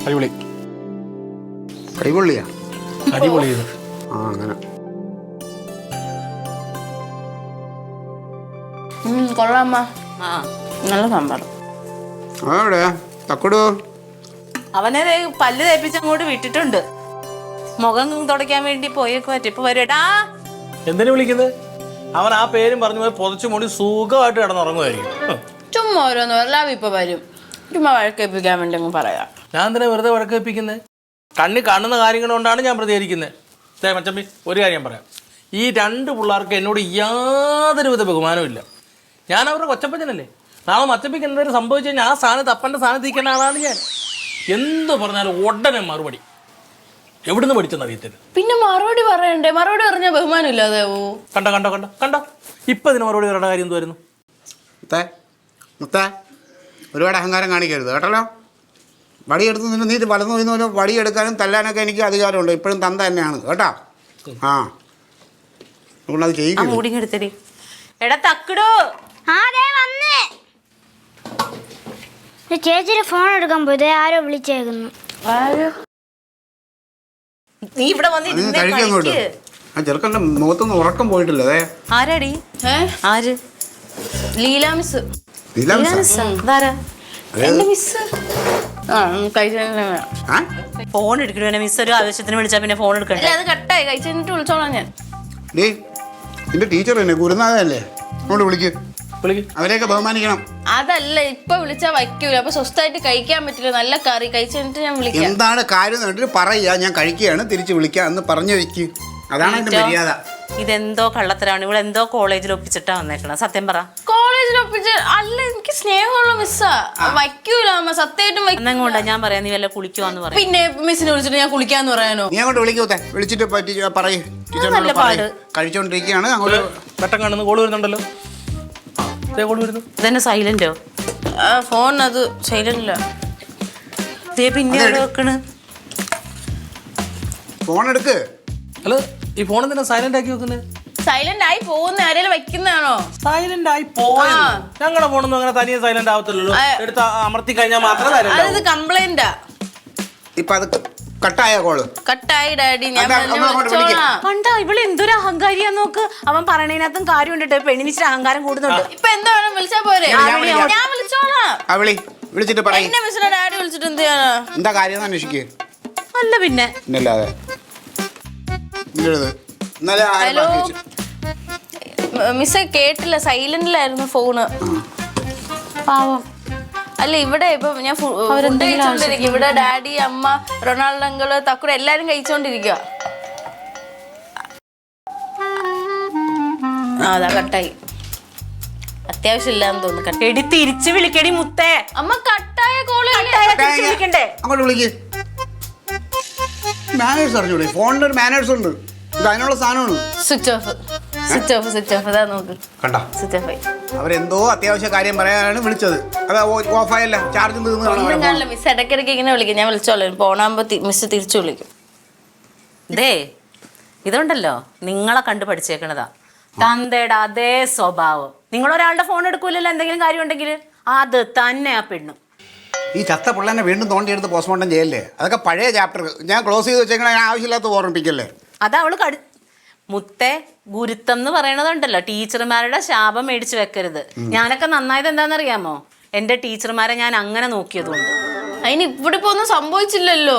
അടിപൊളി. കൈപൊള്ളിയാ? അടിപൊളി. ആ അങ്ങനെ. കൊള്ളാമ്മ. നല്ല സാമ്പാർ. അതെവിടെയാ തക്കടു? അവനെ പല്ല് തേപ്പിച്ച് അങ്ങോട്ട് വിട്ടിട്ടുണ്ട്. മുഖം തുടയ്ക്കാൻ വേണ്ടി പോയേക്ക് പറ്റും. ഇപ്പൊ വരൂടാ. എന്തിനു വിളിക്കുന്നത്? അവൻ ആ പേരും പറഞ്ഞു പോയി പൊതച്ചു മൂടി സുഖമായിട്ട് കിടന്നുറങ്ങുമായിരിക്കും. ചുമ്മാ ഓരോന്ന് വരലാവ് ഇപ്പൊ വരും. ചുമ്മാ വഴക്കേൽപ്പിക്കാൻ വേണ്ടി അങ്ങ് പറയാം. ഞാൻ എന്തിനാ വെറുതെ വഴക്കേൽപ്പിക്കുന്നത്? കണ്ണി കാണുന്ന കാര്യങ്ങൾ കൊണ്ടാണ് ഞാൻ പ്രതികരിക്കുന്നത്. മച്ചമ്പി, ഒരു കാര്യം പറയാം. ഈ രണ്ട് പിള്ളേർക്ക് എന്നോട് യാതൊരുവിധ ബഹുമാനവും ഇല്ല. ഞാൻ അവരുടെ കൊച്ചപ്പച്ചനല്ലേ. നാളെ മച്ചമ്പിക്ക് എന്തെങ്കിലും സംഭവിച്ചു കഴിഞ്ഞാൽ ആ സ്ഥാനത്ത് അപ്പൻ്റെ സ്ഥാനത്ത് ഇരിക്കേണ്ട ആളാണ് ഞാൻ. എന്ത് പറഞ്ഞാലും ഉടനെ മറുപടി. എവിടുന്ന് പഠിച്ചെന്ന് അറിയത്തില്ല. പിന്നെ മറുപടി പറയണ്ടേ? മറുപടി പറഞ്ഞാൽ ബഹുമാനം ഇല്ലാതെവോ? കണ്ടോ കണ്ടോ കണ്ടോ കണ്ടോ, ഇപ്പൊ ഇതിന് മറുപടി പറയേണ്ട കാര്യം എന്തുവായിരുന്നു? മുത്തേ ഒരുപാട് അഹങ്കാരം കാണിക്കരുത് കേട്ടല്ലോ. വടിയെടുത്ത് നിന്ന് നീ വലന്നു പോയിന്ന് വടിയെടുക്കാനും തല്ലാനൊക്കെ എനിക്ക് അധികാരമുണ്ട്. ഇപ്പോഴും തന്ത തന്നെയാണ് കേട്ടോ. ആ അതുകൊണ്ടത് ചെയ്യിക്കും. എടാ തക്കടോ, ചേച്ചിയുടെ ഫോൺ എടുക്കാൻ പോയത് ആരോ വിളിച്ചേക്കുന്നു. നീ ഇവിടെ വന്ന് ആ ചെറുക്കൻ്റെ മുഖത്തൊന്നും ഉറക്കം പോയിട്ടില്ല. അതെ ആരാടി? ആര്? ലീല മിസ്. ഫോൺ എടുക്കണ മിസ് ഒരു ആവശ്യത്തിന് വിളിച്ചാ പിന്നെ ഫോൺ എടുക്കണ്ടേ? അത് കട്ടായി. കഴിച്ചിട്ട് വിളിച്ചോളാം ഞാൻ. നിന്റെ ടീച്ചർ തന്നെ ഗുരുനാഥല്ലേ, അങ്ങോട്ട് വിളിക്ക്. അവരെയൊക്കെ ബഹുമാനിക്കണം. അതല്ല, ഇപ്പൊ വിളിച്ചാ വയ്ക്കൂല. അപ്പൊ സ്വസ്ഥമായിട്ട് കഴിക്കാൻ പറ്റില്ല. നല്ല കറി കഴിച്ചിട്ട് ഞാൻ വിളിക്കാം. എന്താണ് കാര്യം എന്നിട്ട് പറയുക. ഞാൻ കഴിക്കുകയാണ്, തിരിച്ച് വിളിക്കാം എന്ന് പറഞ്ഞു വെക്ക്. അതാണ് എന്റെ മര്യാദ. ഇതെന്തോ കള്ളത്തരാണ്. ഇവിടെ എന്തോ കോളേജിൽ ഒപ്പിച്ചിട്ടാ വന്നേക്കണം. സത്യം പറ. കോളേജിൽ ഒപ്പിച്ച് അല്ല, എനിക്ക് സ്നേഹമുള്ള മിസ്സാ. വയ്ക്കൂല അമ്മ, സത്യമായിട്ടും എന്നെങ്ങോട്ടാ ഞാൻ പറയാം. നീ വല്ല കുളിക്കുവാന്ന് പറയാം. പിന്നെ മിസ്സിനെ വിളിച്ചിട്ട് ഞാൻ കുളിക്കാന്ന് പറയാനോ? നീ അങ്ങോട്ട് വിളിക്കൂത്തെ, വിളിച്ചിട്ട് പറയും കഴിച്ചോണ്ടിരിക്കുകയാണ്. അങ്ങോട്ട് പെട്ടെന്ന് കാണുന്നു. കോള് വരുന്നുണ്ടല്ലോ. ഇതന്നെ സൈലന്റോ? ഫോൺ അത് സൈലന്റില്ല. പിന്നെ വെക്കണ്. ഫോൺ എടുക്ക്. അല്ല, ഈ ഫോൺ എന്തിനാ സൈലന്റ് ആക്കി വെക്കുന്നത്? സൈലന്റ് ആയി പോകുന്ന ആരെങ്കിലും വെക്കുന്നതാണോ? സൈലന്റ് ആയി പോയ ഞങ്ങളുടെ ഫോണൊന്നും അങ്ങനെ തനിയെ സൈലന്റ് ആവത്തില്ലല്ലോ. എടുത്ത് അമർത്തി കഴിഞ്ഞാൽ മാത്രമേ അത് കംപ്ലൈന്റാ. ഇപ്പൊ അത് കട്ടായ കോള്. കട്ടായി ഡാഡി. ഞാൻ കണ്ടാ ഇവള് എന്തൊരു അഹങ്കാരിയാ നോക്ക്. അവൻ പറയണതിനകത്തും കാര്യം ഉണ്ട്. പെണ്ണിനിച്ചിട്ട് അഹങ്കാരം കൂടുന്നുണ്ട്. ഇപ്പൊ എന്താ വേണം വിളിച്ചാ പോരെ? ഞാൻ വിളിച്ചോളാം. വിളിച്ചിട്ട് പറയും. എന്നെ മിസ്സിനെ ഡാഡി വിളിച്ചിട്ട് എന്ത് ചെയ്യാനാ? എന്താ കാര്യം അന്വേഷിക്കുക. അല്ല പിന്നെ പിന്നല്ലാതെ. ഹലോ മിസ്സേ, കേട്ടില്ല. സൈലന്റിലായിരുന്നു ഫോണ്. പാവം. അല്ല, ഇവിടെ ഇപ്പൊ ഞാൻ കഴിച്ചോണ്ടിരിക്കും. ഇവിടെ ഡാഡി, അമ്മ, റൊണാൾഡോ അങ്കിള്, തക്കുട എല്ലാരും കഴിച്ചോണ്ടിരിക്കുക. അതാ കട്ടായി. അത്യാവശ്യം ഇല്ലാന്ന് തോന്നുന്നു. എടി തിരിച്ചു വിളിക്കടി മുത്തേ. അമ്മ കട്ടായ കോള് വിളിക്കണ്ടേ? അങ്ങോട്ട് വിളിക്ക്. മാനേഴ്സ് അറിഞ്ഞൂടെ? ഫോണിന് ഒരു മാനേഴ്സ് ഉണ്ട്. ഇത് അതിനുള്ള സാധനമാണ്. Switch off, switch off, switch off. അതാ നോക്ക്. കണ്ടോ? സ്വിച്ച് ഓഫ് ആയി. അവരെന്തോ അത്യാവശ്യ കാര്യം പറയാനാണ് വിളിച്ചത്. അത് ഓഫായല്ല, ചാർജ് ഒന്നും കാണില്ല. മിസ് ഇടയ്ക്കിടയ്ക്ക് ഇങ്ങനെ വിളിക്കും. ഞാൻ വിളിച്ചോളാം. പോണാകുമ്പോ മിസ് തിരിച്ചു വിളിക്കും. ഇതുണ്ടല്ലോ, നിങ്ങളെ കണ്ടു പഠിച്ചേക്കണതാ. തന്തയുടെ അതേ സ്വഭാവം. നിങ്ങളൊരാളുടെ ഫോൺ എടുക്കൂലല്ലോ എന്തെങ്കിലും കാര്യം ഉണ്ടെങ്കിൽ. അത് തന്നെ ആ പെണ്ണും. ഈ ചത്ത പിള്ളേനെ വീണ്ടും തോണ്ടിയെടുത്ത് പോസ്റ്റ്മോർട്ടം ചെയ്യല്ലേ? അതൊക്കെ പഴയ ചാപ്റ്റർ. ഞാൻ ക്ലോസ് ചെയ്ത് വെച്ചേക്കണ ആവശ്യമില്ലാത്ത ഓർമ്മിപ്പിക്കല്ലേ. അതവള് മുത്തേ, ഗുരുത്തം എന്ന് പറയണതുണ്ടല്ലോ, ടീച്ചർമാരുടെ ശാപം മേടിച്ചു വെക്കരുത്. ഞാനൊക്കെ നന്നായത് എന്താണെന്നറിയാമോ? എന്റെ ടീച്ചർമാരെ ഞാൻ അങ്ങനെ നോക്കിയതുകൊണ്ട്. അതിന് ഇവിടെ ഇപ്പൊ ഒന്നും സംഭവിച്ചില്ലല്ലോ.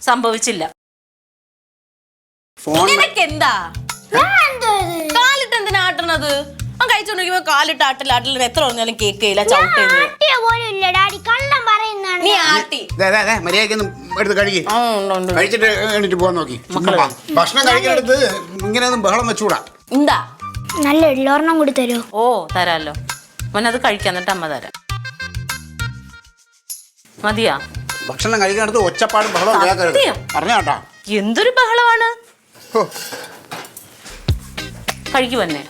സംഭവിച്ചില്ല. എന്താ കാലിട്ട് എന്തിനാ ആട്ടണത്? കഴിച്ചോണ്ടിരിക്കുമ്പോ കാലിട്ട് ആട്ടില്ല. എത്ര പറഞ്ഞാലും കേക്കില്ല. നീ ആട്ടി മര്യാദക്കൊന്നും എടുത്ത് കഴിച്ചിട്ട് എണീറ്റ് പോകാൻ നോക്കി. ഭക്ഷണം കഴിക്കാനെടുത്ത് ഇങ്ങനെയൊന്നും ബഹളം വെച്ചുകൂടാ. എന്താ നല്ല എള്ളോർണം കൂടി തരുമോ? ഓ തരാല്ലോ. മോനത് കഴിക്കാൻ, എന്നിട്ട് അമ്മ തരാം. മതിയാ? ഭക്ഷണം കഴിക്കാനടുത്ത് ഒച്ചപ്പാടും ബഹളം കേൾക്കരുത്. പറഞ്ഞാട്ടാ. എന്തൊരു ബഹളമാണ്. കഴിക്കുവന്നെ.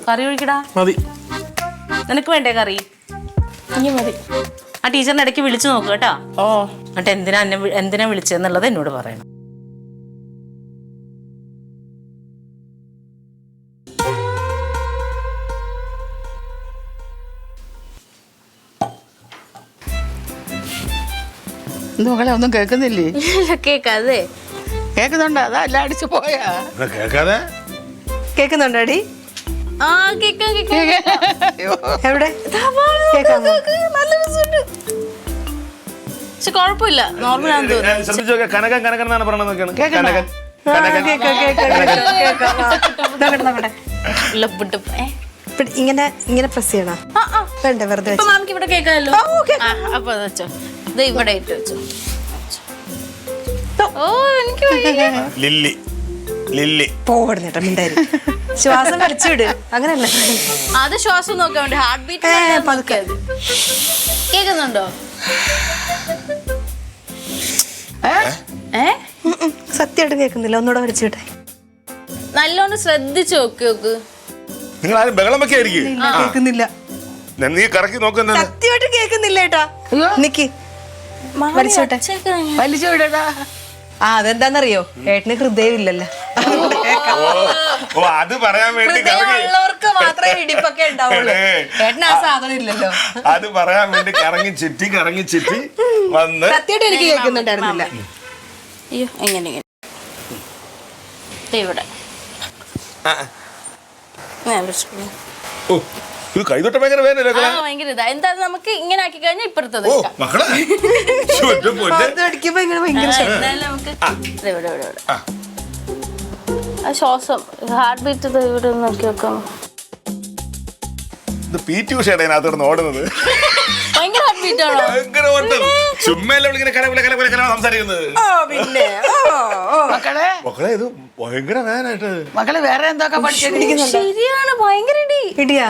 കറി ഒഴിക്കടാ. മതി. നിനക്ക് വേണ്ടേ കറി? മതി. ആ ടീച്ചറിന്റെ ഇടയ്ക്ക് വിളിച്ചു നോക്ക് കേട്ടോ. എന്നിട്ട് എന്തിനാ വിളിച്ചതെന്നുള്ളത് എന്നോട് പറയണം. എന്ത് മകളെ ഒന്നും കേൾക്കുന്നില്ലേ? കേക്കാതെ കേൾക്കുന്നുണ്ടോ? അതാ എല്ലാം അടിച്ചു പോയാ കേൾക്കാതെ കേക്കുന്നുണ്ടോ അടി? ആ കേക്കാം കേക്കാം. എവിടെ പക്ഷെ കുഴപ്പമില്ല, നോർമൽ ആണെന്ന് തോന്നുന്നു. ശ്രദ്ധിച്ചു നോക്കിയാ കനകൻ കനകൻ എന്നാണ് പറയണത്. കേൾക്കണോ? ലബ്ബിട്ട് ഇങ്ങനെ ഇങ്ങനെ പ്രസ് ചെയ്യണോ? വേണ്ട, വെറുതെ ഇപ്പൊ മാമിക്ക് ഇവിടെ കേൾക്കാമല്ലോ. അപ്പൊ അത് വെച്ചോ, ഇത് ഇവിടെ ഇട്ട് വെച്ചോ. ഓ എനിക്ക് വയ്യ. ലില്ലി ലില്ലി പോടുന്നേട്ടാ മിണ്ടായി. ശ്വാസം വലിച്ചുവിട്. അങ്ങനല്ല, അത് ശ്വാസം നോക്കാൻ വേണ്ടി ഹാർട്ട് ബീറ്റ് കേൾക്കുന്നുണ്ടോ? സത്യമായിട്ട് കേൾക്കുന്നില്ല. ഒന്നുകൂടെ വലിച്ചുവിട്ടെ. നല്ലോണം ശ്രദ്ധിച്ചു നോക്ക്. നിങ്ങൾ ആരും ബഹളം വെക്കായിരിക്കും. കേൾക്കുന്നില്ല. നീ കറക്കി നോക്കുന്നത് സത്യമായിട്ട് കേൾക്കുന്നില്ല ഏട്ടാ. നിക്ക്, വലിച്ചോട്ടെ. വലിച്ചു വിടടാ. അതെന്താന്നറിയോ, ഏട്ടന് ഹൃദയമില്ലല്ലോ. ഓ അത് പറയാൻ വേണ്ടി ഹൃദയമുള്ളവർക്ക് മാത്രമേ ഇടിപ്പൊക്കെ ഉണ്ടാവുള്ളൂ. ഏട്ടന് ആ സാധനം ഇല്ലല്ലോ. അത് പറയാൻ വേണ്ടി കറങ്ങി ചുറ്റി വന്ന് സത്യമായിട്ട് എനിക്ക് കേൾക്കുന്നുണ്ടായിരുന്നില്ല. അയ്യോ എങ്ങനെ ഇവിടെ ഓ ഇത് കൈതൊട്ട ഭയങ്കര വേദനയല്ലേ ആ ഭയങ്കര ഇതാ. എന്താ നമുക്ക് ഇങ്ങനെ ആക്കി കഴിഞ്ഞാൽ ഇപ്പുറത്തത് ഓ മക്കളെ ചുറ്റും പൊന്നെ. അത് അടിക്കുമ്പോ ഇങ്ങനെ ഭയങ്കര എന്തായാലും നമുക്ക് ഇവിടെ ആ ശ്വാസം ഹാർട്ട് ബീറ്റ് ഇവിടെ നോക്കി നോക്കാം. ഇത് PT ഉഷയുടെ അതിനകത്തോട് ഓടുന്നത് ഭയങ്കര ഹാർട്ട് ബീറ്റ് ആണോ? ഭയങ്കര ഓട്ടം. ചുമ്മല്ലേ ഇങ്ങനെ കല സംസാരിക്കുന്നത്. പിന്നെ മക്കളെ ഇത് ഭയങ്കര വേദനായിട്ട്. മക്കള് വേറെ എന്തൊക്കെ പഠിച്ചു? ശരിയാണ്, ഭയങ്കര ഇടി. ഇടിയാ?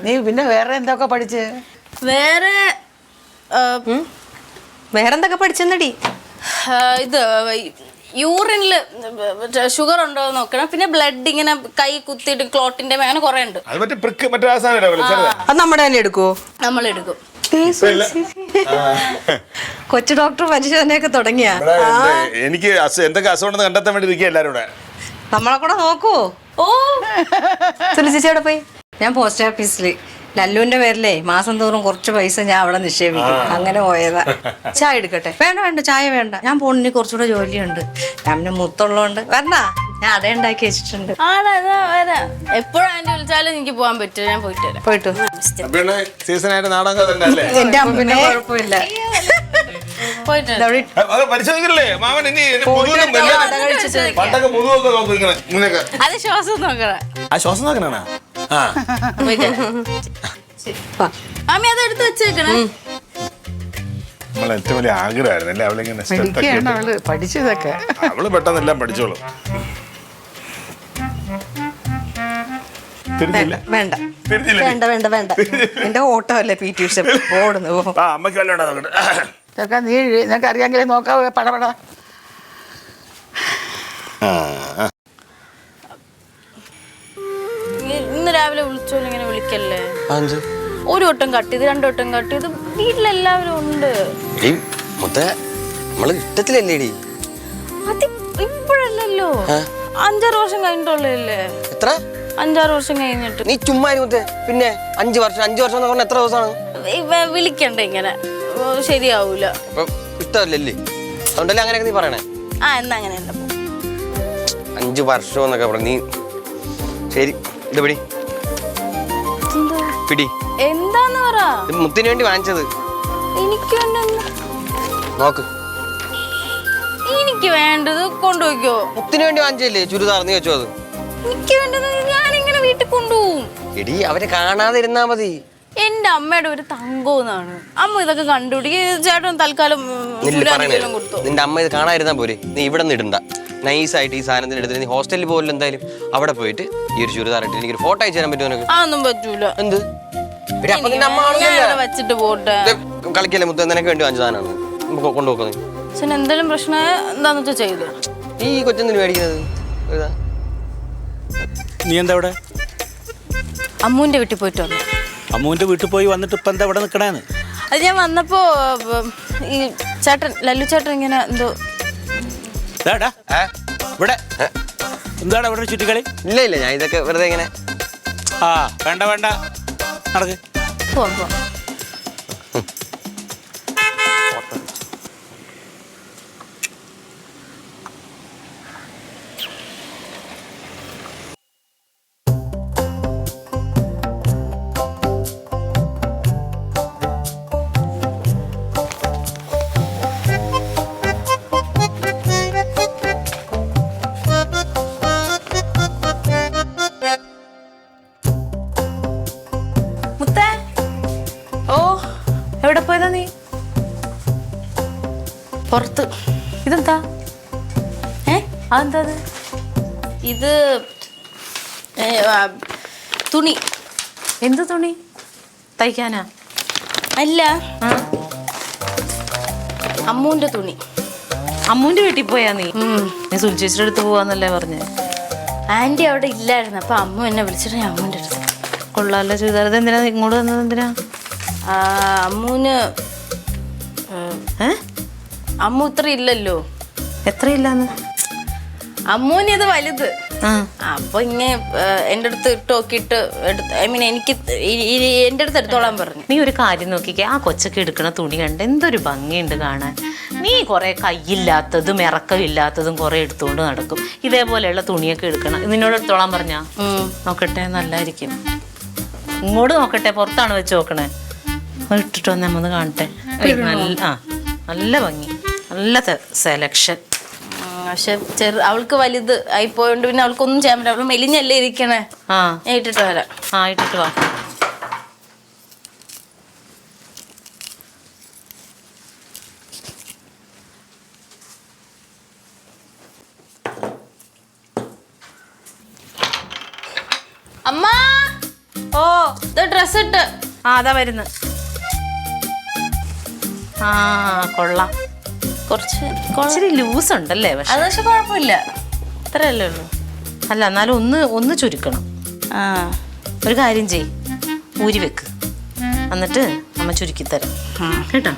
നീ പിന്നെ വേറെ എന്തൊക്കെ പഠിച്ച്? വേറെന്തൊക്കെ പഠിച്ചെന്നടി? ഇത് യൂറിനില് ഷുഗർ ഉണ്ടോ എന്ന് നോക്കണം. പിന്നെ ബ്ലഡ് ഇങ്ങനെ കൈ കുത്തിയിട്ട് ക്ലോട്ടിന്റെ അങ്ങനെ കുറെ ഉണ്ട്. അത് മറ്റേ പ്രിക്ക് മറ്റേ ആ സാധനം അത് നമ്മുടെ തന്നെ എടുക്കുവോ? നമ്മൾ എടുക്കും. കൊച്ചു ഡോക്ടർ പരിശോധനയൊക്കെ തുടങ്ങിയ എനിക്ക് എന്തൊക്കെ അസുഖം കണ്ടെത്താൻ വേണ്ടി ഇരിക്കുക എല്ലാരും കൂടെ. നമ്മളെ കൂടെ നോക്കുവോ? ഓ ചേച്ചി അവിടെ പോയി. ഞാൻ പോസ്റ്റ് ഓഫീസില് ലല്ലുവിന്റെ പേരിലേ മാസം തോറും കുറച്ച് പൈസ ഞാൻ അവിടെ നിക്ഷേപിക്കും. അങ്ങനെ പോയതാ. ചായ എടുക്കട്ടെ? വേണ്ട ചായ വേണ്ട. ഞാൻ പോണിന് കുറച്ചുകൂടെ ജോലിയുണ്ട്. ഞാൻ പിന്നെ മുത്തുള്ളതുകൊണ്ട് വരണ. ഞാൻ അട ഉണ്ടാക്കി വെച്ചിട്ടുണ്ട്. എപ്പോഴും ആന്റി വിളിച്ചാലും എനിക്ക് പോകാൻ പറ്റില്ല. ഞാൻ പോയിട്ട് വരാം. സീസണായിട്ട് നാടകം തന്നെ അല്ലേ? എന്റെ അമ്മ കുഴപ്പമില്ല. പോയിട്ട് വരാം. അത് പരിശോധിക്കില്ലേ മാമൻ? ഇനി പണ്ടൊക്കെ മുതുകൊക്കെ നോക്കും ഇങ്ങനെയൊക്കെ. അത് ശ്വാസം നോക്കണം. ആ ശ്വാസം നോക്കണ മാമി അത് എടുത്ത് വെച്ചേക്കണേ. നമ്മളെ ഏറ്റവും വലിയ ആഗ്രഹമായിരുന്നു അല്ലേ അവളിങ്ങനെ step ഒക്കെ ഇട്ട്. അവള് പഠിച്ചതൊക്കെ അവള് പെട്ടെന്ന് എല്ലാം പഠിച്ചോളും. തിരിഞ്ഞില്ല വേണ്ട തിരിഞ്ഞില്ല. വേണ്ട വേണ്ട വേണ്ട. എന്റെ ഓട്ടമല്ലേ PT ഉഷ. ഓടുന്നു. ആ അമ്മയ്ക്ക് വല്ല നോക്കട്ടെ. ഇതൊക്കെ നീ നിനക്ക് അറിയാമെങ്കിലേ നോക്കാവൂ. പടപട ഇന്ന് രാവിലെ വിളിച്ചോലും ഇങ്ങനെ വിളിക്കല്ലേ. ഒരു വട്ടം കട്ട് ചെയ്ത് 2 വട്ടം കട്ട് ചെയ്ത് വീട്ടിലെല്ലാവരും ഉണ്ട്. നമ്മള് ഇഷ്ടത്തിലല്ലേടി? അത് ഇപ്പോഴല്ലല്ലോ, 5-6 വർഷം കഴിഞ്ഞിട്ടുള്ളല്ലേ. എത്ര? 5-6 വർഷം കഴിഞ്ഞിട്ട്. നീ ചുമ്മാ മുത്തേ. പിന്നെ 5 വർഷം എന്ന് പറഞ്ഞാൽ എത്ര ദിവസമാണ്? വിളിക്കണ്ട ഇങ്ങനെ, ശരിയാവൂല. അപ്പൊ ഇഷ്ടമല്ലല്ലേ? അതുകൊണ്ടല്ലേ അങ്ങനെയൊക്കെ നീ പറയണേ. എന്നാ അങ്ങനെയല്ല. 5 വർഷം എന്നൊക്കെ പറഞ്ഞു നീ. ശരി, ഇത് പിടി പിടി. എന്താന്ന് പറ. ഇത് മുത്തിന് വേണ്ടി വാങ്ങിച്ചത്. എനിക്ക് നോക്ക്. എനിക്ക് വേണ്ടത് കൊണ്ടുപോയിക്കോ. മുത്തിന് വേണ്ടി വാങ്ങിച്ചല്ലേ ചുരിദാർ? നീ വെച്ചോ? അത് എനിക്ക് വേണ്ടത് ഞാനിങ്ങനെ വീട്ടിൽ കൊണ്ടുപോകും. എടി അവരെ കാണാതിരുന്നാ മതി. എന്റെ അമ്മയുടെ ഒരു തങ്കോന്നാണ്. അമ്മ ഇതൊക്കെ കണ്ടുപിടിക്കും. ചേട്ടൻ തൽക്കാലം കൊടുത്തു. നിന്റെ അമ്മ ഇത് കാണാതിരുന്നാ പോരെ. നീ ഇവിടെ നിന്ന് ഇടണ്ട. നൈസായിട്ട് ഈ സാധനത്തിന് എടുത്തിട്ട് നീ ഹോസ്റ്റലിൽ പോലും എന്തായാലും അവിടെ പോയിട്ട് ഈ ഒരു ചുരിദാർ ഇട്ട് എനിക്കൊരു ഫോട്ടോ അയച്ചു തരാൻ പറ്റുമോ? അതൊന്നും പറ്റൂല. എന്ത്? അപ്പൊ നിന്റെ അമ്മ വെച്ചിട്ട് പോട്ടെ. കളിക്കല്ലേ മുത്ത? നിനക്ക് വേണ്ടി വാങ്ങിച്ച സാധനമാണ്. കൊണ്ടുപോക്കുന്നത്. പക്ഷെ എന്തെങ്കിലും പ്രശ്നമായ എന്താന്ന് വെച്ചാൽ ചെയ്തു. ഈ കൊച്ചെന്തിനു മേടിക്കുന്നത്? നീ എന്താ ഇവിടെ? അമ്മൂന്റെ വീട്ടിൽ പോയിട്ട് വന്നു. അമ്മുവിന്റെ വീട്ടിൽ പോയി വന്നിട്ട് ഇപ്പൊ എന്താ ഇവിടെ നിൽക്കണേന്ന്? അത് ഞാൻ വന്നപ്പോ ഈ ചേട്ടൻ ലല്ലു ചേട്ടൻ ഇങ്ങനെ എന്തോ ഇവിടെ എന്താണ് ഇവിടെ ചുറ്റിക്കളി? ഇല്ല ഇല്ല, ഞാൻ ഇതൊക്കെ വെറുതെ ഇങ്ങനെ. ആ വേണ്ട വേണ്ട, നടക്ക്. പോവാം. എവിടെ പോയതാ നീ? പുറത്ത്. ഇതെന്താ? അതെന്താ? ഇത് തുണി. എന്ത് തുണി? തയ്ക്കാനാ? അല്ല, അമ്മൂന്റെ തുണി. അമ്മൂന്റെ വീട്ടിൽ പോയാ നീ? നീ സുൽചേച്ചിയുടെ അടുത്ത് പോവാന്നല്ലേ പറഞ്ഞേ? ആന്റി അവിടെ ഇല്ലായിരുന്നു, അപ്പൊ അമ്മു എന്നെ വിളിച്ചിട്ട് ഞാൻ അമ്മൂന്റെ അടുത്ത്. കൊള്ളാല്ലോ ചുരിദാർ. എന്തിനാ ഇങ്ങോട്ട് വന്നത്? എന്തിനാ? അമ്മൂന് അമ്മു ഇത്ര ഇല്ലല്ലോ. എത്രയില്ലാന്ന്? അമ്മൂന് ഇത് വലുത്. അപ്പൊ ഇങ്ങനെ എന്റെ അടുത്ത് ഇട്ട് നോക്കിയിട്ട് ഐ മീൻ എനിക്ക് എന്റെ അടുത്ത് എടുത്തോളാൻ പറഞ്ഞു. നീ ഒരു കാര്യം നോക്കിക്കേ, ആ കൊച്ചൊക്കെ എടുക്കണ തുണി കണ്ട് എന്തൊരു ഭംഗിയുണ്ട് കാണാൻ. നീ കുറെ കയ്യില്ലാത്തതും ഇറക്കമില്ലാത്തതും കുറെ എടുത്തുകൊണ്ട് നടക്കും. ഇതേപോലെയുള്ള തുണിയൊക്കെ എടുക്കണം. നിന്നോട് എടുത്തോളാൻ പറഞ്ഞാ? നോക്കട്ടെ, നല്ലായിരിക്കും. ഇങ്ങോട്ട് നോക്കട്ടെ, പുറത്താണ് വെച്ച് നോക്കണേ. ഇട്ടിട്ട് വന്ന് നമ്മന്ന് കാണട്ടെ. നല്ല ഭംഗി, നല്ല സെലക്ഷൻ. പക്ഷെ അവൾക്ക് വലുത് ആയിപ്പോയോണ്ട് പിന്നെ അവൾക്കൊന്നും ചെയ്യാൻ പറ്റില്ല. അവള് മെലിഞ്ഞല്ലേ ഇരിക്കണേ. ഞാൻ ഇട്ടിട്ട് വരാം. ഇട്ടിട്ട് വാ. അമ്മ, ഓ ഇത് ഡ്രസ് ഇട്ട്. അതാ വരുന്നു. കൊള്ളാം. കുറച്ച് ലൂസ് ഉണ്ടല്ലേ? അത് പക്ഷെ കുഴപ്പമില്ല, ഇത്രയല്ലേ ഉള്ളൂ. അല്ല, എന്നാലും ഒന്ന് ചുരുക്കണം. ഒരു കാര്യം ചെയ്, ഊരി വെക്ക്, എന്നിട്ട് അമ്മ ചുരുക്കി തരാം കേട്ടോ.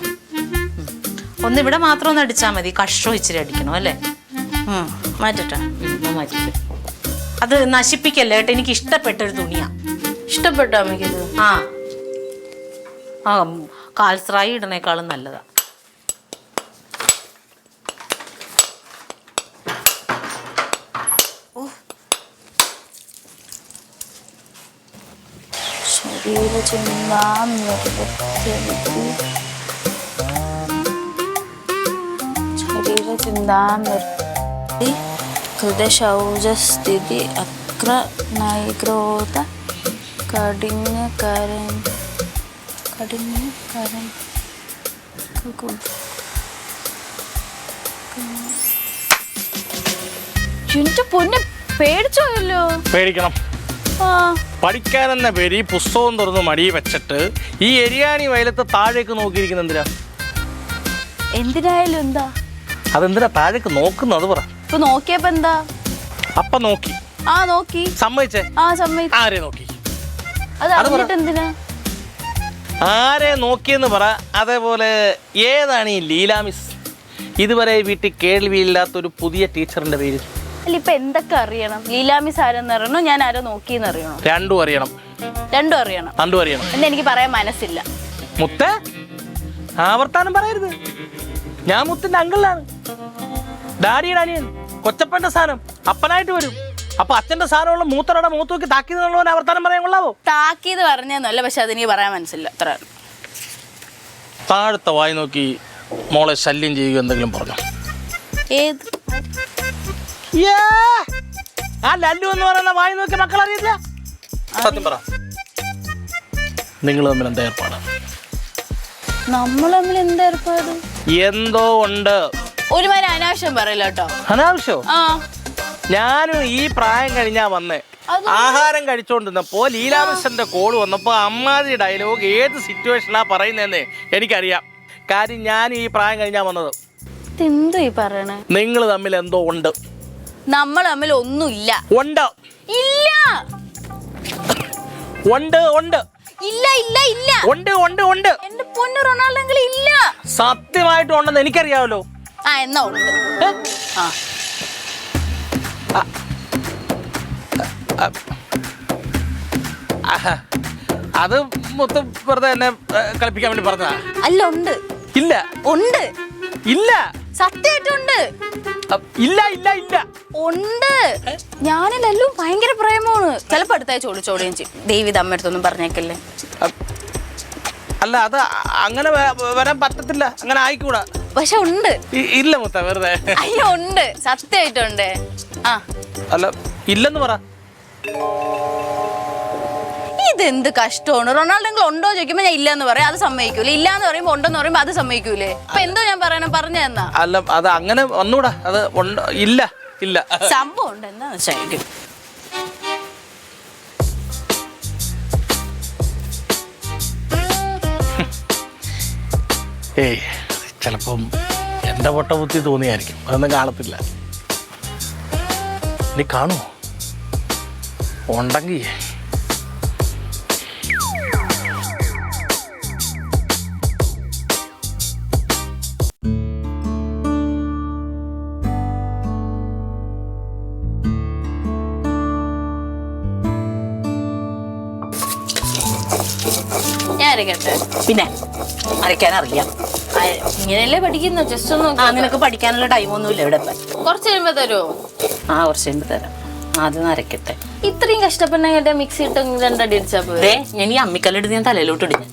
ഒന്ന് ഇവിടെ മാത്രം ഒന്ന് അടിച്ചാൽ മതി. കഷ്ടം ഇച്ചിരി അടിക്കണം അല്ലേ? മാറ്റട്ടെ? മാറ്റിട്ട് അത് നശിപ്പിക്കല്ലേ കേട്ടോ. എനിക്ക് ഇഷ്ടപ്പെട്ടൊരു തുണിയാ. ഇഷ്ടപ്പെട്ടോ അമ്മയ്ക്കിത്? കാൽസ്രായി ഇടണേക്കാളും നല്ലതാ. ഹൃദയശൗചസ്ഥിതി അക്ര നൈഗ്രോത കഠിനകരൻ എന്റെ പൊന്നെ, പേടിച്ചോയല്ലോ. പേടിക്കണം. പഠിക്കാനെന്ന പേര് ഈ പുസ്തകം തുറന്ന് മടി വെച്ചിട്ട് ഈ എരിയാണി വയലത്ത് താഴേക്ക് നോക്കിയിരിക്കുന്ന എന്തിനാ? എന്തിനായാലും എന്താ? അതെന്തിനാ താഴേക്ക് നോക്കുന്നത് പറ. ഇപ്പൊ നോക്കിയപ്പോ എന്താ? അപ്പ നോക്കി. നോക്കി. സമ്മതിച്ചേ? സമ്മതിച്ചു. ആരെ നോക്കി? അത് അറിഞ്ഞിട്ട് എന്തിനാ? ആരെ നോക്കിയെന്ന് പറ. അതേപോലെ ഏതാണ് ഈ ലീലാമിസ്? ഇതുവരെ വീട്ടിൽ കേൾവിയില്ലാത്തൊരു പുതിയ ടീച്ചറിന്റെ പേര്. അല്ല, ഇപ്പൊ എന്തൊക്കെ അറിയണം? ലീലാമിസ് ആരെന്ന് അറിയണോ, ഞാൻ ആരോ നോക്കിയെന്ന് അറിയണോ? രണ്ടും അറിയണം. രണ്ടും അറിയണം. എന്ന് എനിക്ക് പറയാൻ മനസ്സില്ല. മുത്തേ, ആവർത്താനം പറയരുത്. ഞാൻ മുത്തിന്റെ അങ്കിളാണ്, ഡാഡിയുടെ അനിയൻ. കൊച്ചപ്പന്റെ സ്ഥാനം അപ്പനായിട്ട് വരും. അപ്പൊ അച്ഛന്റെ സ്ഥാനമുള്ള മൂത്തറയുടെ മൂത്ത് നോക്കി താക്കീത് ആവർത്താനം പറയാൻ കൊള്ളാവോ? താക്കീത് പറഞ്ഞല്ല, പക്ഷെ അതെനിക്ക് പറയാൻ മനസ്സില്ല. അത്ര താഴത്തെ വായി നോക്കി മോളെ ശല്യം ചെയ്യുക എന്തെങ്കിലും പറഞ്ഞു. ഏത് ആ ലല്ലു എന്ന് പറയുന്ന വായി നോക്കി മക്കൾ അറിയില്ല? സത്യം പറ, നിങ്ങൾ തമ്മിൽ എന്താ ഏർപ്പാട്? നമ്മൾ തമ്മിൽ എന്താ ഏർപ്പാട്? എന്തോ ഉണ്ട്. ഒരുമാതിരി അനാവശ്യം പറയില്ല കേട്ടോ. അനാവശ്യോ? ഞാനും ഈ പ്രായം കഴിഞ്ഞാ വന്നേ. ആഹാരം കഴിച്ചോണ്ടിരുന്നപ്പോ ലീലാമിസന്റെ കോള് വന്നപ്പോ അമ്മാതി ഡയലോഗ് ഏത് സിറ്റുവേഷനാ പറയുന്നതെന്ന് എനിക്കറിയാം. കാര്യം ഞാൻ ഈ പ്രായം കഴിഞ്ഞാ വന്നത്. എന്തോ ഈ പറയണേ? നിങ്ങൾ തമ്മിൽ എന്തോ ഉണ്ട്. നമ്മൾ തമ്മിൽ ഒന്നുമില്ല. ഉണ്ട്. ഇല്ല. ഉണ്ട്. ഇല്ല ഇല്ല ഇല്ല. ഉണ്ട് ഉണ്ട് ഉണ്ട്. എന്റെ പൊന്നു റൊണാൾഡോ അങ്കിൾ ഇല്ല. സത്യമായിട്ടും ഉണ്ടെന്ന് എനിക്കറിയാമല്ലോ. ആ എന്നാ ഉണ്ട്. ആ അത് മൊത്തം വെറുതെ എന്നെ കളിപ്പിക്കാൻ വേണ്ടി പറഞ്ഞതാ. അല്ല ഉണ്ട്. ഇല്ല ഉണ്ട്. ഇല്ല സത്യമായിട്ടുണ്ട്. ഇല്ല ഇല്ല ഇല്ല ഉണ്ട്. ഞാനല്ലല്ലോ ഭയങ്കര പ്രേമമാണ്. ചിലപ്പോ അടുത്താഴ്ച ഒളിച്ചോടുകയും ചെയ്യും. ദൈവം അമ്മയടുത്തൊന്നും പറഞ്ഞേക്കല്ലേ. അല്ല അത് അങ്ങനെ വരാൻ പറ്റത്തില്ല. അങ്ങനെ ആയിക്കൂടാ. പക്ഷെ ഉണ്ട്. ഇല്ല മുത്ത വെറുതെ. അയ്യോ ഉണ്ട്. സത്യമായിട്ടുണ്ട്. ആ അല്ല ഇല്ലെന്ന് പറ. ഇതെന്ത് കഷ്ടമാണ്. റൊണാൾഡോ നിങ്ങൾ ഉണ്ടോ ചോദിക്കുമ്പോ ഞാൻ ഇല്ലാന്ന് പറയാം, അത് സമ്മതിക്കൂലേ. ഇല്ലാന്ന് പറയുമ്പോ ഉണ്ടെന്ന് പറയുമ്പോ അത് സമ്മതിക്കൂലേ. അപ്പൊ എന്തോ ഞാൻ പറയണം, പറഞ്ഞു തന്നാ. അല്ല അത് അങ്ങനെ വന്നൂടാ. അത് ഇല്ല ഇല്ല സംഭവം ഉണ്ട്. എന്താന്ന് വെച്ചാൽ ഏയ് ചിലപ്പം എൻ്റെ പൊട്ടബുദ്ധി തോന്നിയായിരിക്കും. അതൊന്നും കാണത്തില്ല. നീ കാണുമോ? ഉണ്ടെങ്കിൽ ഞാൻ അരക്കട്ടെ. പിന്നെ അരയ്ക്കാൻ അറിയാം. ഇങ്ങനെയല്ലേ പഠിക്കുന്നു. ജസ്റ്റ് ഒന്ന് നിനക്ക് പഠിക്കാനുള്ള ടൈമൊന്നുമില്ല ഇവിടെ ഇപ്പം. കുറച്ച് കഴിയുമ്പോ തരുമോ? ആ കുറച്ച് കഴിയുമ്പോൾ തരാം. ആദ്യം അരക്കട്ടെ. ഇത്രയും കഷ്ടപ്പെട്ട മിക്സി ഇട്ട് രണ്ടടി അടിച്ചാ പോരെ. ഞാൻ ഈ അമ്മിക്കല്ലെടുത്ത് ഞാൻ തലയിലോട്ട് ഇടിഞ്ഞു.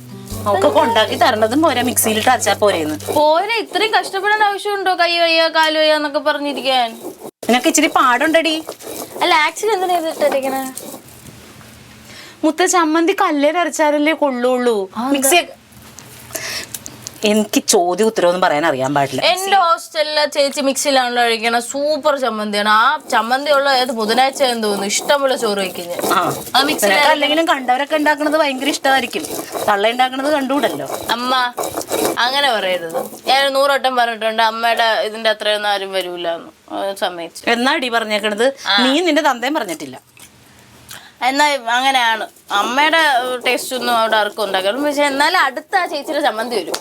അവക്കൊക്കെ ഉണ്ടാക്കി തരണതും പോരാ, മിക്സിയിലിട്ട് അരച്ചാൽ പോരെന്ന്. പോരെ. ഇത്രയും കഷ്ടപ്പെടേണ്ട ആവശ്യമുണ്ടോ? കൈ വയ്യ കാല് വയ്യ എന്നൊക്കെ പറഞ്ഞിരിക്കാൻ. നിനക്ക് ഇച്ചിരി പാടുണ്ടടി. അല്ല ആക്ച്വലി എന്തിനാ ഇതിട്ടിരിക്കണേ? മുത്ത ചമ്മന്തി കല്ലേൽ അരച്ചാലല്ലേ കൊള്ളുള്ളൂ. മിക്സി എനിക്ക് ചോദ്യം ഉത്തരവൊന്നും പറയാൻ അറിയാൻ പാടില്ല. എന്റെ ഹോസ്റ്റലിലെ ചേച്ചി മിക്സിയിലാണല്ലോ കഴിക്കണ. സൂപ്പർ ചമ്മന്തിയാണ്. ആ ചമ്മന്തി ഉള്ള ഏത് ബുധനാഴ്ച എന്ന് തോന്നുന്നു ഇഷ്ടംപോലെ ചോറ് വയ്ക്കുന്നത്. അല്ലെങ്കിലും കണ്ടവരൊക്കെ ഉണ്ടാക്കുന്നത് ഭയങ്കര ഇഷ്ടമായിരിക്കും. തള്ള ഉണ്ടാക്കുന്നത് കണ്ടുകൂടല്ലോ. അമ്മ അങ്ങനെ പറയരുത്. ഞാൻ 100 വട്ടം പറഞ്ഞിട്ടുണ്ട് അമ്മയുടെ ഇതിന്റെ അത്രയൊന്നും ആരും വരൂല സമ്മതിച്ചു. എന്നാടി പറഞ്ഞേക്കണത്? നീ നിന്റെ തന്തയും പറഞ്ഞിട്ടില്ല. എന്നാ അങ്ങനെയാണ്. അമ്മയുടെ ടേസ്റ്റ് ഒന്നും അവിടെ ആർക്കും ഉണ്ടാക്കണം. പക്ഷെ എന്നാലും അടുത്ത ആ ചേച്ചിയുടെ ചമ്മന്തി വരും.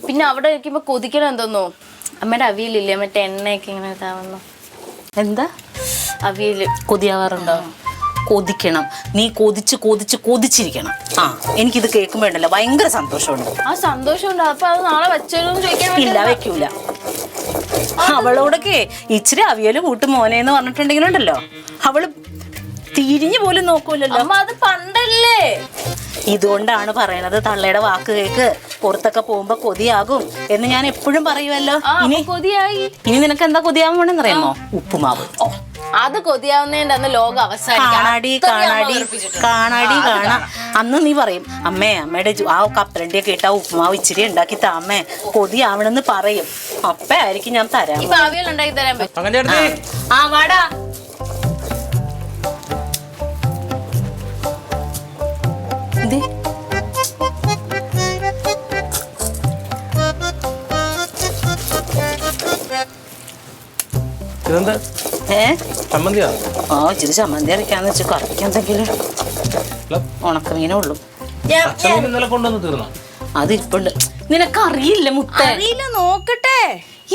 പിന്നെ അവിടെ ഇരിക്കുമ്പോ കൊതിക്കണം എന്തോന്നോ. അമ്മയുടെ അവിയലില്ലേ മറ്റേ എണ്ണയൊക്കെ ഇങ്ങനെ ഇതാവുന്നു. എന്താ അവിയല് കൊതിയാവാറുണ്ടോ? കൊതിക്കണം. നീ കൊതിച്ചിരിക്കണം. ആ എനിക്കിത് കേൾക്കുമ്പോ ഉണ്ടല്ലോ ഭയങ്കര സന്തോഷമുണ്ട്. ആ സന്തോഷമുണ്ട്. അപ്പൊ അത് നാളെ വെച്ചോന്ന് ചോദിക്കാൻ ഇല്ല, വെക്കൂല. അവളോടൊക്കെ ഇച്ചിരി അവിയല് കൂട്ടും മോനേന്ന് പറഞ്ഞിട്ടുണ്ടെങ്കിലുണ്ടല്ലോ അവള് തിരിഞ്ഞു പോലും നോക്കൂലല്ലോ. അമ്മ അത് പണ്ടല്ലേ. ഇതുകൊണ്ടാണ് പറയണത് തള്ളയുടെ വാക്ക് കേക്ക്, പുറത്തൊക്കെ പോകുമ്പോ കൊതിയാകും എന്ന് ഞാൻ എപ്പോഴും പറയുമല്ലോ. കൊതിയായി. ഇനി നിനക്ക് എന്താ കൊതിയാവാൻ വേണമെന്ന് അറിയാമോ? ഉപ്പുമാവ്. അത് കൊതിയാവുന്നതിന്റെ അന്ന് ലോകം കാണാടി കാണാ. അന്ന് നീ പറയും അമ്മയുടെ ആ കപ്പലണ്ടിയൊക്കെ ഇട്ട ഉപ്പുമാവ് ഇച്ചിരി ഉണ്ടാക്കി താമ്മേ, കൊതിയാവണെന്ന് പറയും. അപ്പയായിരിക്കും ഞാൻ തരാം. ഇപ്പൊ അവിയൽ ഉണ്ടാക്കി തരാൻ പറ്റും. ആ വാടാ. ഇതെന്താ ചമ്മന്തിയാ? ആ ഇച്ചിരി ചമ്മന്തി അരക്കാന്ന് വെച്ചാൽ കറിക്ക് എന്തെങ്കിലും ഉണക്കമീനേ ഉള്ളൂ. ഇന്നലെ കൊണ്ടുവന്ന് തീർന്നോ? അത് ഇപ്പുണ്ട്. നിനക്കറിയില്ല മുത്ത. അറിയില്ല. നോക്കട്ടെ.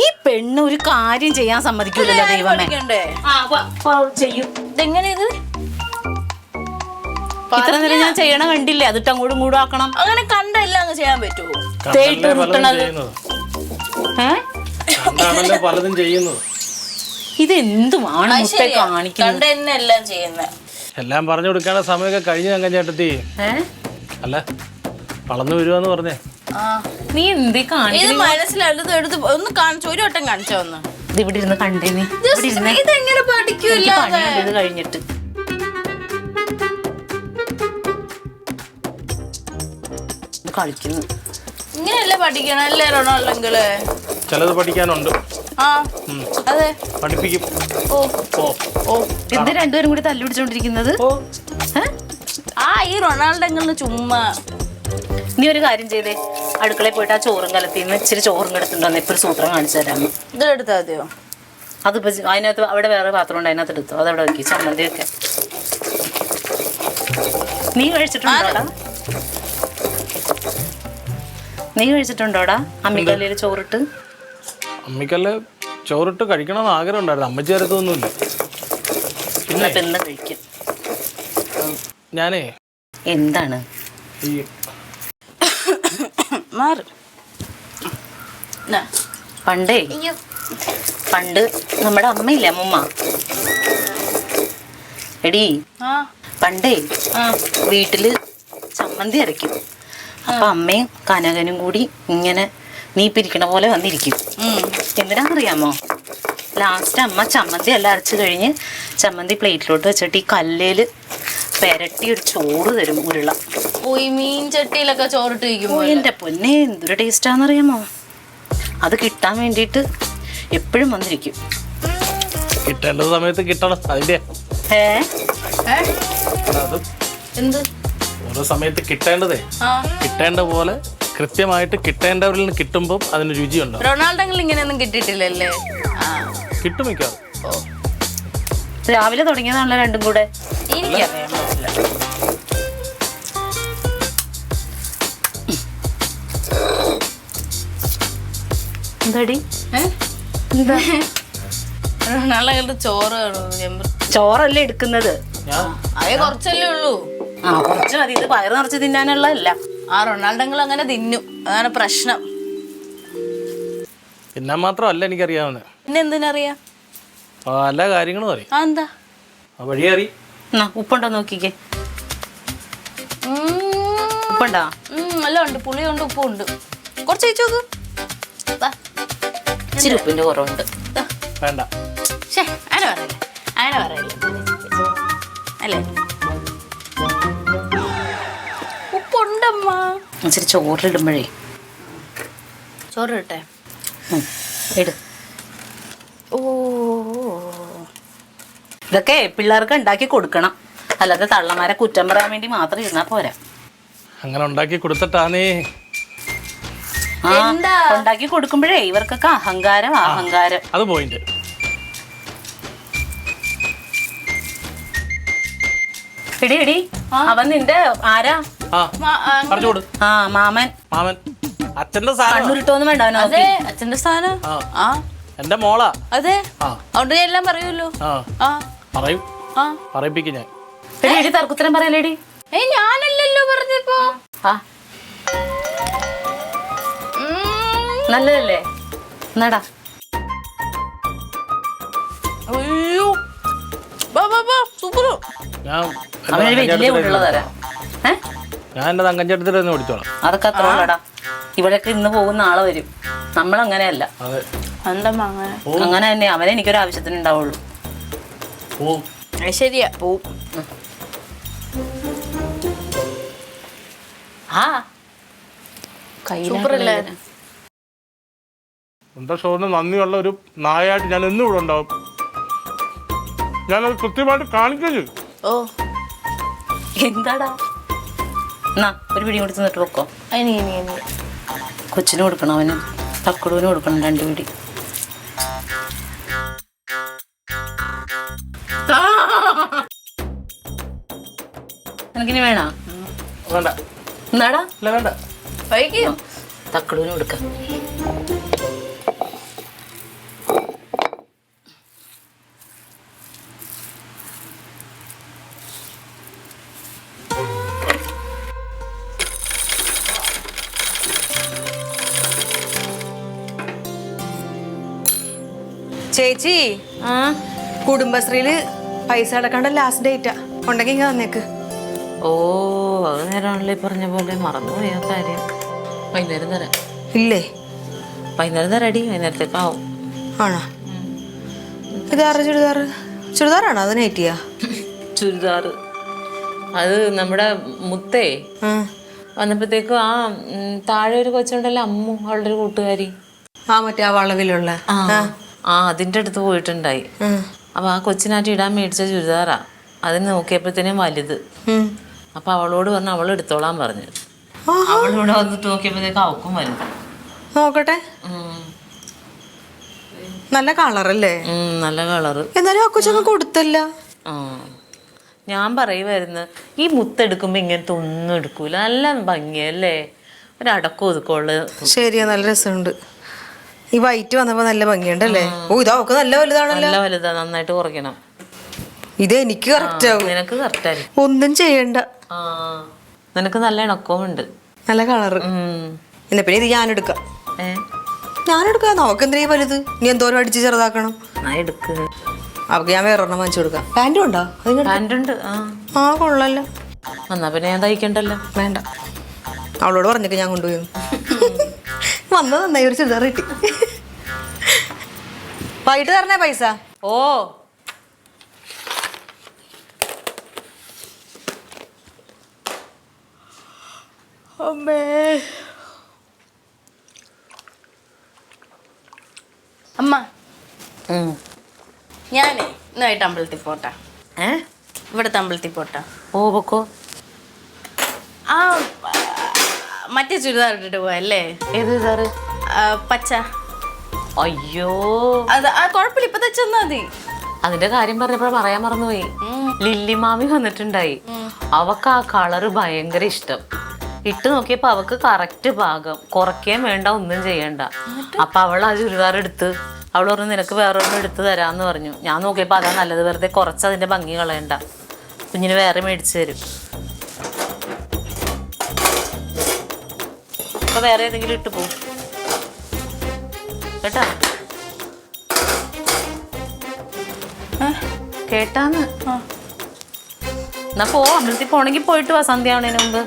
ഈ പെണ്ണ് ഒരു കാര്യം ചെയ്യാൻ സമ്മതിക്കൂലല്ലോ ദൈവമേ. ചെയ്യും. ഇതെങ്ങനെ ഇത് ഇത്ര നേരം ഞാൻ ചെയ്യണ കണ്ടില്ലേ? അതിട്ട് അങ്ങോട്ടും ഇങ്ങോട്ടും ആക്കണം. അങ്ങനെ കണ്ടല്ല അങ്ങ് ചെയ്യാൻ പറ്റുമോ? പലതും ചെയ്യുന്നത്. ഇതെന്തുമാണ് മുത്ത കാണിക്കുന്നത്? എല്ലാം ചെയ്യുന്നത്. എല്ലാം പറഞ്ഞു കൊടുക്കാനുള്ള സമയമൊക്കെ കഴിഞ്ഞു ചേട്ടത്തി. അല്ല വളർന്നു വരുവാന്ന് പറഞ്ഞേ. നീ എന്തി കാണിക്കുന്നത്? മനസ്സിലെടുത്ത് എടുത്ത് ഒന്ന് കാണിച്ചു. ഒരു വട്ടം കാണിച്ചോ ഒന്ന്. ഇത് ഇവിടെ ഇരുന്ന് കണ്ടേ നീ. ഇതെങ്ങനെ പഠിക്കൂല? ഇത് കഴിഞ്ഞിട്ട് കളിക്കുന്നു. ഇങ്ങനെയല്ലേ പഠിക്കണം അല്ലേ റൊണാൾഡോങ്കിള്? ചിലത് പഠിക്കാനുണ്ട്. ആ അതെ പഠിപ്പിക്കും. എന്ത് രണ്ടുപേരും കൂടി തല്ലുപിടിച്ചോണ്ടിരിക്കുന്നത്? ഈ റൊണാൾഡോങ്കിളിന് ചുമ്മാ. നീ ഒരു കാര്യം ചെയ്തേ, അടുക്കളയിൽ പോയിട്ട് ആ ചോറും കലത്തിന്ന് ഇച്ചിരി ചോറും എടുത്തിട്ടുണ്ടോ? ഇപ്പൊ ഒരു സൂത്രം കാണിച്ചു തരാം. ഇതെടുത്താ മതിയോ? അതിപ്പോ അതിനകത്ത് അവിടെ വേറെ പാത്രം ഉണ്ട്, അതിനകത്ത് എടുത്തോ. അതവിടെ വെക്കി ചമ്മന്തി ഒക്കെ. നീ കഴിച്ചിട്ടുണ്ടോ? നീ കഴിച്ചിട്ടുണ്ടോടാ അമ്മിക്കല്ലിൽ ചോറിട്ട്? അമ്മിക്കല്ല് ചോറിട്ട് കഴിക്കണമെന്ന് ആഗ്രഹം ഉണ്ടായിരുന്നു. അമ്മച്ചി ചേർത്തൊന്നുമില്ല. എന്നിട്ട് ഇന്ന് കഴിക്കും. ഞാനേ എന്താണ് ഈ മാറ് പണ്ട് നമ്മുടെ അമ്മയില്ലേ അമ്മൂമ്മ, എടീ പണ്ടേ വീട്ടില് ചമ്മന്തി അരയ്ക്കും. അപ്പൊ അമ്മയും കനകനും കൂടി ഇങ്ങനെ നീ പിരിക്കണ പോലെ വന്നിരിക്കും. എന്തിനാണെന്നറിയാമോ? ലാസ്റ്റ് അമ്മ ചമ്മന്തി എല്ലാം അരച്ചു കഴിഞ്ഞ് ചമ്മന്തി പ്ലേറ്റിലോട്ട് വെച്ചിട്ട് ഈ കല്ലേല് പെരട്ടി ഒരു ചോറ് തരും, ഉരുള. ഈ മീൻ ചട്ടിയിലൊക്കെ ചോറിട്ട് വയ്ക്കുമ്പോ എൻ്റെ പൊന്നെ എന്തൊരു ടേസ്റ്റാന്നറിയാമോ? അത് കിട്ടാൻ വേണ്ടിയിട്ട് എപ്പോഴും വന്നിരിക്കും. കിട്ടേണ്ട സമയത്ത് കിട്ടണം. അതിന്റെ അത് എന്ത് ഓരോ സമയത്ത് കിട്ടേണ്ടതേ കിട്ടേണ്ട പോലെ കൃത്യമായിട്ട് കിട്ടേണ്ടവരിൽ നിന്ന് കിട്ടുമ്പോൾ അതിന് രുചിയുണ്ടാവും. റൊണാൾഡോയിൽ ഇങ്ങനെയൊന്നും കിട്ടിയിട്ടില്ലല്ലേ? കിട്ടും മിക്കാവും. രാവിലെ തുടങ്ങിയതാണല്ലോ രണ്ടും കൂടെ. എനിക്കറിയാൻ പറ്റില്ല. എന്താടി റൊണാൾഡോയുടെ ചോറ് ചോറല്ലേ എടുക്കുന്നത്? അതേ കുറച്ചല്ലേ ഉള്ളൂ. കുറച്ച് മതി. ഇത് വയറ് നിറച്ച് തിന്നാനുള്ളതല്ല. റൊണാൾഡോകൾ അങ്ങനെ തിന്നും, അതാണ് പ്രശ്നം. തിന്നാൻ മാത്രമല്ല എനിക്കറിയാവുന്നത്, പിന്നെ എന്തിനറിയാം? പല കാര്യങ്ങളും അറിയാം. എന്താ ആ വഴി അറിയും. ഉപ്പുണ്ടോ നോക്കിക്കേ. ഉപ്പുണ്ടോ? എല്ലാം ഉണ്ട്. പുളിയുണ്ട്, ഉപ്പുണ്ട്. കുറച്ച് കഴിച്ചു നോക്ക്. ഇച്ചിരി ഉപ്പിന്റെ കുറവുണ്ട്. വേണ്ട. അങ്ങനെ പറയല്ലേ, അങ്ങനെ പറയല്ലേ അല്ലേ? ഉപ്പുണ്ടമ്മ. ഇച്ചിരി ചോറിലിടുമ്പോഴേ. ചോറ് ഇട്ടെ. ഇട്. ഓ, ഇതൊക്കെ പിള്ളേർക്ക് ഉണ്ടാക്കി കൊടുക്കണം, അല്ലാതെ തള്ളമാരെ കുറ്റം പറയാൻ വേണ്ടി മാത്രം ഇരുന്നാ പോരാ. അങ്ങനെ ഉണ്ടാക്കി കൊടുത്തിട്ടാണേ. ഉണ്ടാക്കി കൊടുക്കുമ്പോഴേ ഇവർക്കൊക്കെ അഹങ്കാരം. അത് പോയിന്റ്. എടി അവൻ നിന്റെ ആരാ? പറഞ്ഞോട്. മാമൻ. മാമൻ അച്ഛന്റെ സാധനം. കണ്ണുരുട്ടൊന്നും വേണ്ട അവനോ? അതെ, അച്ഛന്റെ സ്ഥാനം. എന്റെ മോളാ. അതെ, അതുകൊണ്ട് ഞാൻ എല്ലാം പറയൂല്ലോ. പറയും, പറയിപ്പിക്കും ഞാൻ. എടി തർക്കുത്തരം പറയലേടി. ഞാനല്ലല്ലോ പറഞ്ഞപ്പോ. നല്ലതല്ലേ? എന്നാടാ. അയ്യോ, സൂപ്പർ. അവന് വലിയ ഉള്ള തരാം. ഞാൻ എന്റെ തങ്കഞ്ചേട്ടത്തിൽ തന്നെ ഓടിച്ചോളാം. അതൊക്കെ അത്ര ഉള്ളടാ. ഇവിടെയൊക്കെ ഇന്ന് പോകുന്ന ആള് വരും. നമ്മളങ്ങനെയല്ല. അങ്ങനെ തന്നെ അവനെ എനിക്കൊരു ആവശ്യത്തിന് ഉണ്ടാവുള്ളൂ. ശരിയാ, പോവും. സൂപ്പറല്ലേ? എന്റെ ഷോറിന് നന്ദിയുള്ള ഒരു നായായിട്ട് ഞാൻ എന്നും ഇവിടെ ഉണ്ടാവും. ഞാനത് കൃത്യമായിട്ട് കാണിക്കുകയും ചെയ്തു. എന്താടാ? എന്നാ ഒരു പിടി കൊടുത്ത് നിന്നിട്ട് വെക്കോ. കൊച്ചിന് കൊടുക്കണം, അവന് തക്കുടുവിന് കൊടുക്കണം 2 പിടി. എനിക്കിനി വേണോ? വേണ്ട. എന്നാടാ? ഇല്ല, വേണ്ട. തക്കുടുവിന് കൊടുക്കാം. ചേച്ചി, കുടുംബശ്രീയില് പൈസ അടക്കേണ്ട ലാസ്റ്റ് ഡേറ്റാ. ഉണ്ടെങ്കിൽ ഇങ്ങനെ തന്നേക്ക്. ഓ, അത് നേരമാണല്ലേ പറഞ്ഞ പോലെ. മറന്നുപോയി ആ കാര്യം. വൈകുന്നേരം തരാം. ഇല്ലേ? വൈകുന്നേരം തരാടി. വൈകുന്നേരത്തേക്കാവും. ആണോ? ഇതാറ് ചുരിദാറാണോ? അത് നൈറ്റിയാ? ചുരിദാർ. അത് നമ്മുടെ മുത്തേ വന്നപ്പോഴത്തേക്കും താഴെ ഒരു കൊച്ചുണ്ടല്ലോ, അമ്മു, അവളുടെ ഒരു കൂട്ടുകാരി. മറ്റേ ആ വളവിലുള്ള. അതിൻ്റെ അടുത്ത് പോയിട്ടുണ്ടായി. അപ്പൊ ആ കൊച്ചിനായിട്ട് ഇടാൻ മേടിച്ച ചുരിദാറാ. അതിന് നോക്കിയപ്പോഴത്തേനും വലുത്. അപ്പൊ അവളോട് പറഞ്ഞു അവൾ എടുത്തോളാൻ പറഞ്ഞു. അവളിവിടെ വന്നിട്ട് നോക്കിയപ്പോഴത്തേക്ക് അവക്കും വലുത്. നോക്കട്ടെ. നല്ല കളറല്ലേ? നല്ല കളറ്. എന്നാലും ആ കൊച്ചൊക്കെ കൊടുത്തല്ല. ഞാൻ പറയുമായിരുന്നു ഈ മുത്തെടുക്കുമ്പോ ഇങ്ങനത്തെ ഒന്നും എടുക്കൂല. നല്ല ഭംഗിയല്ലേ, ഒരടക്കം ഒതുക്കമുള്ള. ശരിയാ, നല്ല രസമുണ്ട്. ഈ വൈറ്റ് വന്നപ്പോ നല്ല ഭംഗിയുണ്ടല്ലേ. ഓ ഇതാ ഒക്കെ നല്ല വലുതാണല്ലോ. നല്ല വലുതാ, നന്നായിട്ട് കുറയ്ക്കണം. ഇത് എനിക്ക് കറക്റ്റ് ആവും. നിനക്ക് കറക്റ്റായി. ഒന്നും ചെയ്യണ്ട. ആ നിനക്ക് നല്ല ഇണക്കവും ഉണ്ട്, നല്ല കളറ്. എന്നാ പിന്നെ ഇത് ഞാനെടുക്കാം. ഞാനെടുക്കാം. നമുക്ക് എന്തിനാ വലുത്? നീ എന്തോരം അടിച്ച് ചെറുതാക്കണം. എടുക്ക്. അവക്ക് ഞാൻ വേറൊരെണ്ണം വാങ്ങിച്ചു കൊടുക്കാം. പാൻറ്റും ഉണ്ടോ? പാൻറ്റുണ്ട്. ആ കൊള്ളല്ലോ. എന്നാ പിന്നെ ഞാൻ തയ്ക്കണ്ടല്ലോ. വേണ്ട, അവളോട് പറഞ്ഞൊക്കെ ഞാൻ കൊണ്ടുപോയി. വന്നത് നന്നായി, ഒരു ചുരിദാർ കിട്ടി. വൈകിട്ട് തരണേ പൈസ. ഓ അമ്മേ. അമ്മ ഞാനേ ഇന്നായിട്ട് അമ്പലത്തിൽ പോട്ടാ. ഇവിടുത്തെ അമ്പലത്തിൽ പോട്ടാ. ഓ പൊക്കോ. ആ മറ്റേ ചുരിദാർ ഇട്ടിട്ട് പോയല്ലേ? ഏത് ചുരിദാറ്? പച്ച. അയ്യോ അത് ആ കുഴപ്പമില്ല, ഇപ്പൊ തച്ചാ മതി. അതിന്റെ കാര്യം പറഞ്ഞപ്പോ പറയാൻ മറന്നുപോയി. ലില്ലി മാമി വന്നിട്ടുണ്ടായി. അവക്ക് ആ കളറ് ഭയങ്കര ഇഷ്ടം. ഇട്ട് നോക്കിയപ്പോ അവക്ക് കറക്റ്റ് പാകം, കുറയ്ക്കുകയും വേണ്ട, ഒന്നും ചെയ്യണ്ട. അപ്പൊ അവൾ ആ ചുരിദാർ എടുത്ത് അവൾ പറഞ്ഞു നിനക്ക് വേറൊരെണ്ണം എടുത്ത് തരാന്ന് പറഞ്ഞു. ഞാൻ നോക്കിയപ്പോ അതാ നല്ലത്, വെറുതെ കുറച്ച് അതിന്റെ ഭംഗി കളയണ്ട, കുഞ്ഞിന് വേറെ മേടിച്ചു തരും. അപ്പൊ വേറെ ഏതെങ്കിലും ഇട്ട് പോ കേട്ടാ. കേട്ടാന്ന്. എന്നാ പോ, അമ്പലത്തിൽ പോണെങ്കിൽ പോയിട്ട് വാ സന്ധ്യ ആവണേന് മുമ്പ്.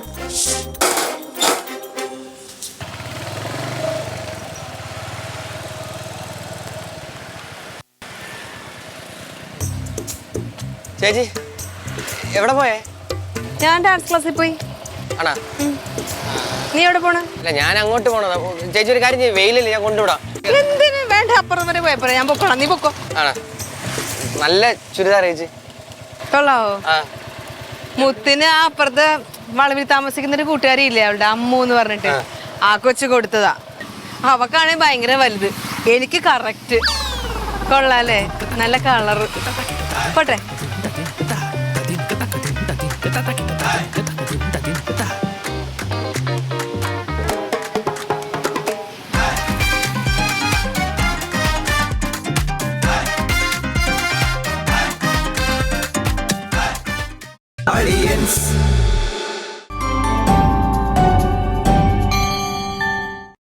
ചേച്ചി എവിടെ പോയേ? ഞാൻ ഡാൻസ് ക്ലാസ്സിൽ പോയി. ആണാ? നീ എവിടെ പോണ? അല്ല ഞാൻ അങ്ങോട്ട് പോണതാ. ചേച്ചി ഒരു കാര്യം ചെയ്യും, വെയിലല്ലേ, ഞാൻ കൊണ്ടുവിടാം. എന്തിനു? വേണ്ട, അപ്പുറം വരെ പോയപ്പോ ഞാൻ പൊക്കോളാം, നീ പൊക്കോ. ആണാ? നല്ല ചുരിദാർ ചേച്ചി. കൊള്ളാവോ? ആ മുത്തിന് ആ അപ്പുറത്ത് വളവിൽ താമസിക്കുന്ന ഒരു കൂട്ടുകാരി ഇല്ലേ, അവളുടെ അമ്മു എന്ന് പറഞ്ഞിട്ട്, ആ കൊച്ചു കൊടുത്തതാ. അവക്കാണെങ്കിൽ ഭയങ്കര വലുത്, എനിക്ക് കറക്റ്റ്. കൊള്ളാല്ലേ, നല്ല കളറ്. പോട്ടെ.